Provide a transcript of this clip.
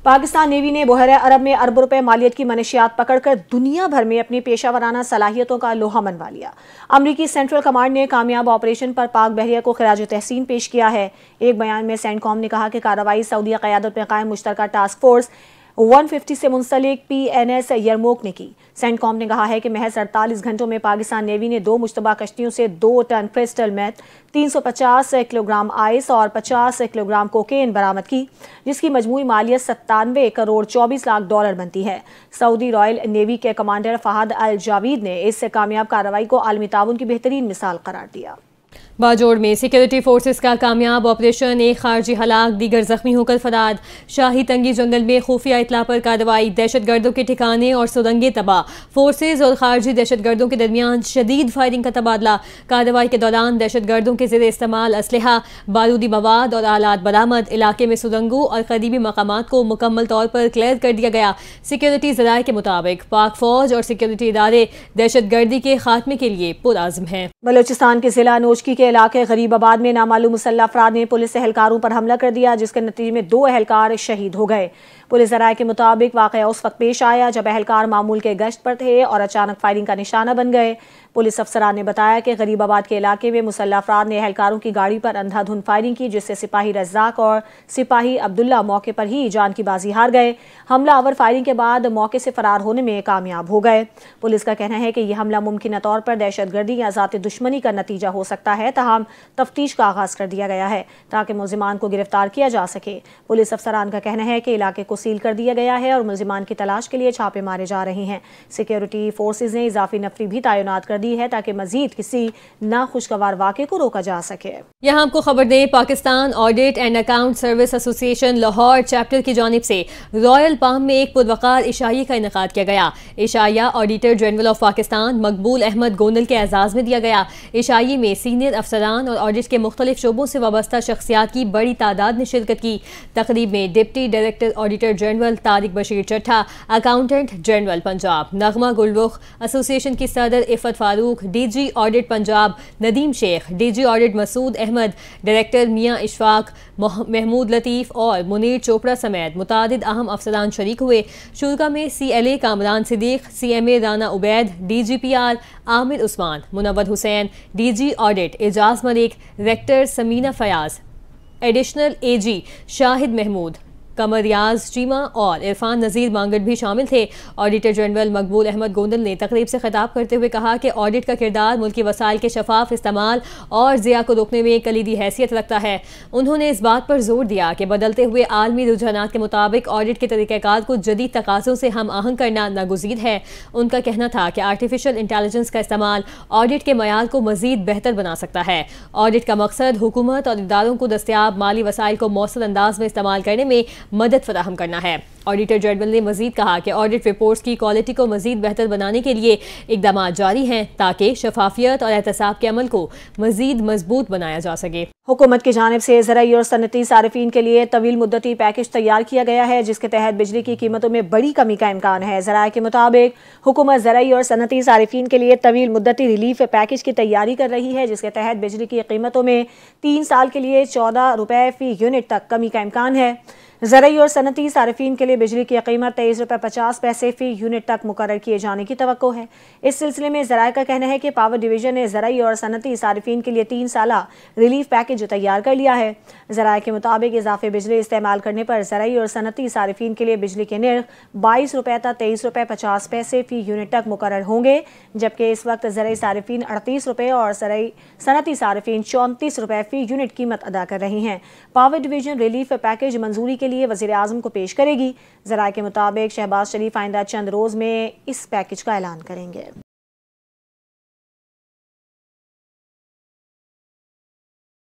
Pakistan navy ने बहर अरब में अरबों रुपए मालियत की मनशियात पकड़कर दुनिया भर में अपनी पेशावराना सलाहियतों का लोहा मनवा लिया। अमरीकी सेंट्रल कमांड ने कामयाब ऑपरेशन पर पाक बहरिया को खिराज तहसीन पेश किया है। एक बयान में सेंटकॉम ने कहा कि कार्रवाई सऊदी क़यादत में कायम मुश्तरका टास्क फोर्स 150 से मुंसलिक PNS यरमूक ने की। सेंटकॉम ने कहा है कि महज 48 घंटों में पाकिस्तान नेवी ने 2 मुश्तबा कश्तियों से 2 ton crystal meth, 350 kilogram ice और 50 किलोग्राम कोकेन बरामद की, जिसकी मजमूई मालियत 97 करोड़ 24 लाख डॉलर बनती है। सऊदी रॉयल नेवी के कमांडर फहद अल जावीद ने इस कामयाब कार्रवाई को आलमी ताउन की बेहतरीन मिसाल करार दिया। बाजोड़ में सिक्योरिटी फोर्सेस का कामयाब ऑपरेशन, एक खारजी हलाक, दीगर जख्मी होकर फरार। शाही तंगी जंगल में खुफिया इतला पर कार्रवाई, दहशतगर्दों के ठिकाने और सुरंगें तबाह। फोर्सेज और खारजी दहशतगर्दों के दरमियान शदीद फायरिंग का तबादला। कार्रवाई के दौरान दहशतगर्दों के ज़ेरे इस्तेमाल असलहा, बारूदी मवाद और आलात बरामद। इलाके में सुरंगों और करीबी मकामात को मुकम्मल तौर पर क्लियर कर दिया गया। सिक्योरिटी ज़राए के मुताबिक पाक फौज और सिक्योरिटी इदारे दहशतगर्दी के खात्मे के लिए पुरआज़म हैं। बलोचिस्तान के जिला नोशकी के इलाके गरीबाबाद में नामालूम मुसल्लह अफराद ने पुलिस एहलकारों पर हमला कर दिया, जिसके नतीजे में 2 एहलकार शहीद हो गए। पुलिस ज़राए के मुताबिक वाक़या उस वक्त पेश आया जब एहलकार मामूल के गश्त पर थे और अचानक फायरिंग का निशाना बन गए। पुलिस अफसरान ने बताया कि गरीबाबाद के इलाके में मुसल्लह अफराद ने एहलकारों की गाड़ी पर अंधाधुंध फायरिंग की, जिससे सिपाही रज़ाक और सिपाही अब्दुल्ला मौके पर ही जान की बाजी हार गए। हमलावर फायरिंग के बाद मौके से फरार होने में कामयाब हो गए। पुलिस का कहना है कि यह हमला मुमकिन तौर पर दहशतगर्दी या ज़ाती दुश्मनी का नतीजा हो सकता है, ताहम तफ्तीश का आगाज कर दिया गया है ताकि मुलजिमान को गिरफ्तार किया जा सके। पुलिस अफसरान का कहना है कि इलाके को सील कर दिया गया है और मुलजिमान की तलाश के लिए छापे मारे जा रहे हैं। सिक्योरिटी फोर्सेज ने इजाफी नफरी भी तैनात कर दी है ताकि मजीद किसी नाखुशगवार वाक़े को रोका जा सके। यहाँ आपको खबर दें, Pakistan audit and account service association Lahore chapter की जानिब से रॉयल पाम में एक पुरवकार इशाइये का इनेकाद किया गया। इशाइया ऑडिटर जनरल ऑफ पाकिस्तान मकबूल अहमद गोंदल के एजाज में दिया गया। इशाइये में सीनियर अफसरान और ऑडिट के मुख्तलिफ शोबों से वाबस्ता शख्सियात की बड़ी तादाद ने शिरकत की। तकरीब में deputy director auditor general Tariq Bashir Chattha, accountant general Punjab नगमा गुलरुख, एसोसिएशन की सदर Iffat Farooq, DG audit Punjab Nadeem Sheikh, DG audit Masood Ahmad, director Mian Ishfaq, Mahmood लतीफ़ और मुनीर चोपड़ा समेत मुतादिद अहम अफसरान शरीक हुए। शुरा में CLA Kamran Siddique, CMA Rana Ubaid, DGPR Amir Usman, Munawwar Hussain, DG audit Ejaz Malik, rector Samina Fayyaz, additional AG Shahid Mahmood, Qamar Riaz Cheema और इरफान नज़ीर मांगट भी शामिल थे। ऑडिटर जनरल मकबूल अहमद गोंदल ने तकरीब से खिताब करते हुए कहा कि ऑडिट का किरदार मुल्की वसाइल के शफाफ इस्तेमाल और ज़िया को रोकने में कलीदी हैसियत रखता है। उन्होंने इस बात पर जोर दिया कि बदलते हुए आलमी रुझानात के मुताबिक ऑडिट के तरीक़ाकार को जदीद तकाज़ों से हम आहंग करना नागुज़ीर है। उनका कहना था कि आर्टिफिशियल इंटेलिजेंस का इस्तेमाल ऑडिट के मयार को मज़ीद बेहतर बना सकता है। ऑडिट का मकसद हुकूमत और इदारों को दस्तियाब माली वसाइल को मौसर अंदाज में इस्तेमाल करने में मदद फराहम करना है। ऑडिटर जनरल ने मजीद कहा कि ऑडिट रिपोर्ट्स की क्वालिटी को मजीद बेहतर बनाने के लिए इकदाम जारी हैं ताकि शफाफियत और एहतसाब के अमल को मजीद मजबूत बनाया जा सके। हुकूमत की जानिब से ज़राई और सनती सारिफीन के लिए तवील मुद्दती पैकेज तैयार किया गया है, जिसके तहत बिजली की कीमतों में बड़ी कमी का इम्कान है। ज़राए के मुताबिक हुकूमत ज़राई और सनती सारिफीन के लिए तवील मुद्दती रिलीफ पैकेज की तैयारी कर रही है, जिसके तहत बिजली की कीमतों में 3 साल के लिए 14 रुपये फ़ी यूनिट तक कमी का इम्कान है। ज़राई और सनती सारिफीन के लिए बिजली की कीमत 23 रुपये 50 पैसे फ़ी यूनिट तक मुकर्रर किए जाने की तवक्को है। इस सिलसिले में ज़राए का कहना है कि पावर डिवीजन ने ज़राई और सनती सारिफीन के लिए 3 साला रिलीफ पैकेज तैयार कर लिया है। ज़राए के मुताबिक इजाफी बिजली इस्तेमाल करने पर ज़राई और सनती सारिफीन के लिए बिजली के निर्ख 22 रुपये तक 23 रुपये 50 पैसे फ़ी यूनिट तक मुकर्रर होंगे, जबकि इस वक्त ज़राई सारिफीन 38 रुपये और सनती सारिफीन 34 रुपये फ़ी यूनिट कीमत अदा कर रही हैं। पावर डिवीजन रिलीफ पैकेज मंजूरी के लिए वज़ीर आज़म को पेश करेगी। ज़राए के मुताबिक शहबाज शरीफ आइंदा चंद रोज़ में इस पैकेज का ऐलान करेंगे।